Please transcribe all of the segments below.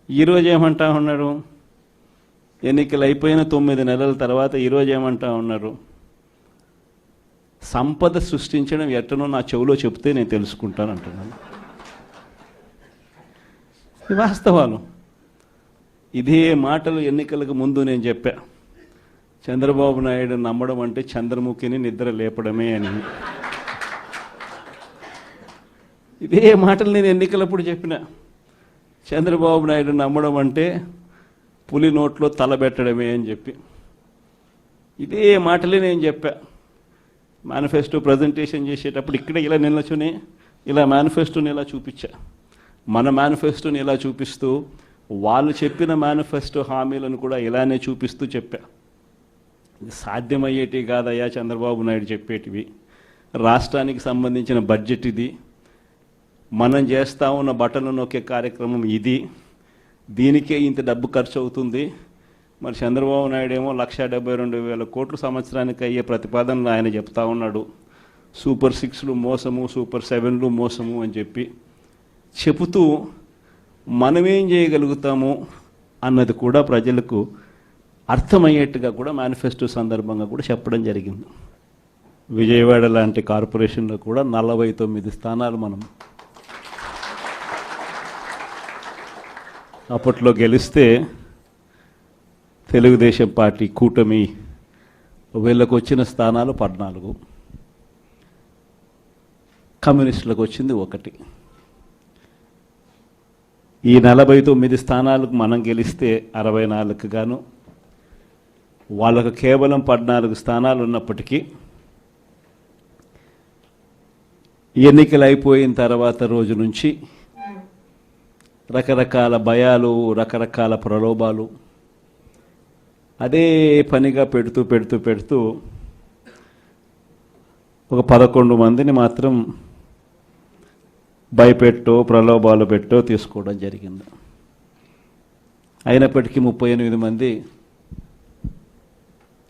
ఈరోజు ఏమంటా ఉన్నారు? ఎన్నికలు అయిపోయిన 9 నెలల తర్వాత ఈరోజు ఏమంటా ఉన్నారు? సంపద సృష్టించడం ఎట్టనో నా చెవులో చెప్తే నేను తెలుసుకుంటాను అంటున్నాను. వాస్తవాలు. ఇదే మాటలు ఎన్నికలకు ముందు నేను చెప్పా. చంద్రబాబు నాయుడు నమ్మడం అంటే చంద్రముఖిని నిద్ర లేపడమే అని. ఇదే మాటలు నేను ఎన్నికలప్పుడు చెప్పిన. చంద్రబాబు నాయుడు నమ్మడం అంటే పులి నోట్లో తలబెట్టడమే అని చెప్పి ఇదే మాటలే నేను చెప్పా. మేనిఫెస్టో ప్రజెంటేషన్ చేసేటప్పుడు ఇక్కడ ఇలా నిల్చుని ఇలా మేనిఫెస్టోని ఇలా చూపించా. మన మేనిఫెస్టోని ఇలా చూపిస్తూ వాళ్ళు చెప్పిన మేనిఫెస్టో హామీలను కూడా ఇలానే చూపిస్తూ చెప్పా. సాధ్యమయ్యేటి కాదయ్యా చంద్రబాబు నాయుడు చెప్పేటివి. రాష్ట్రానికి సంబంధించిన బడ్జెట్ ఇది, మనం చేస్తూ ఉన్న బటన్లు నొక్కే కార్యక్రమం ఇది, దీనికే ఇంత డబ్బు ఖర్చు అవుతుంది. మరి చంద్రబాబు నాయుడు ఏమో 1,72,000 కోట్లు సంవత్సరానికి అయ్యే ప్రతిపాదనలు ఆయన చెప్తా ఉన్నాడు. సూపర్ 6లు మోసము, సూపర్ 7లు మోసము అని చెప్పి చెబుతూ మనమేం చేయగలుగుతాము అన్నది కూడా ప్రజలకు అర్థమయ్యేట్టుగా కూడా మేనిఫెస్టో సందర్భంగా కూడా చెప్పడం జరిగింది. విజయవాడ లాంటి కార్పొరేషన్లో కూడా 49 స్థానాలు మనం అప్పట్లో గెలిస్తే తెలుగుదేశం పార్టీ కూటమి వీళ్ళకు వచ్చిన స్థానాలు 14, కమ్యూనిస్టులకు వచ్చింది 1. ఈ 49 స్థానాలకు మనం గెలిస్తే 64కు గాను వాళ్ళకు కేవలం 14 స్థానాలు ఉన్నప్పటికీ ఎన్నికలు అయిపోయిన తర్వాత రోజు నుంచి రకరకాల భయాలు, రకరకాల ప్రలోభాలు అదే పనిగా పెడుతూ ఒక 11 మందిని మాత్రం భయపెట్టో ప్రలోభాలు పెట్టో తీసుకోవడం జరిగింది. అయినప్పటికీ 38 మంది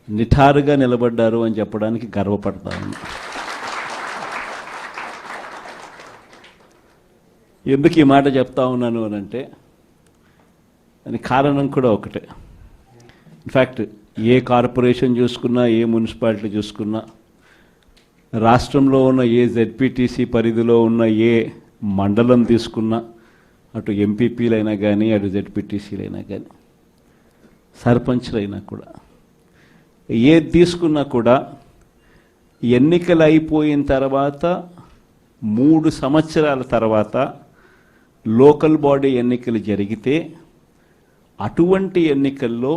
నిఠారుగా నిలబడ్డారు అని చెప్పడానికి గర్వపడతాను. ఎందుకు ఈ మాట చెప్తా ఉన్నాను అని అంటే దానికి కారణం కూడా ఒకటే. ఇన్ఫ్యాక్ట్ ఏ కార్పొరేషన్ చూసుకున్నా, ఏ మున్సిపాలిటీ చూసుకున్నా, రాష్ట్రంలో ఉన్న ఏ జెడ్పీటీసీ పరిధిలో ఉన్న ఏ మండలం తీసుకున్నా, అటు ఎంపీపీలైనా కానీ అటు జెడ్పీటీసీలైనా కానీ సర్పంచ్లైనా కూడా ఏది తీసుకున్నా కూడా ఎన్నికలు అయిపోయిన తర్వాత 3 సంవత్సరాల తర్వాత లోకల్ బాడీ ఎన్నికలు జరిగితే అటువంటి ఎన్నికల్లో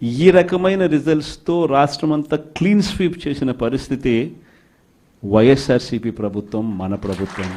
ఈ రకమైన రిజల్ట్స్తో రాష్ట్రమంతా క్లీన్ స్వీప్ చేసిన పరిస్థితి వైఎస్ఆర్సీపీ ప్రభుత్వం, మన ప్రభుత్వం.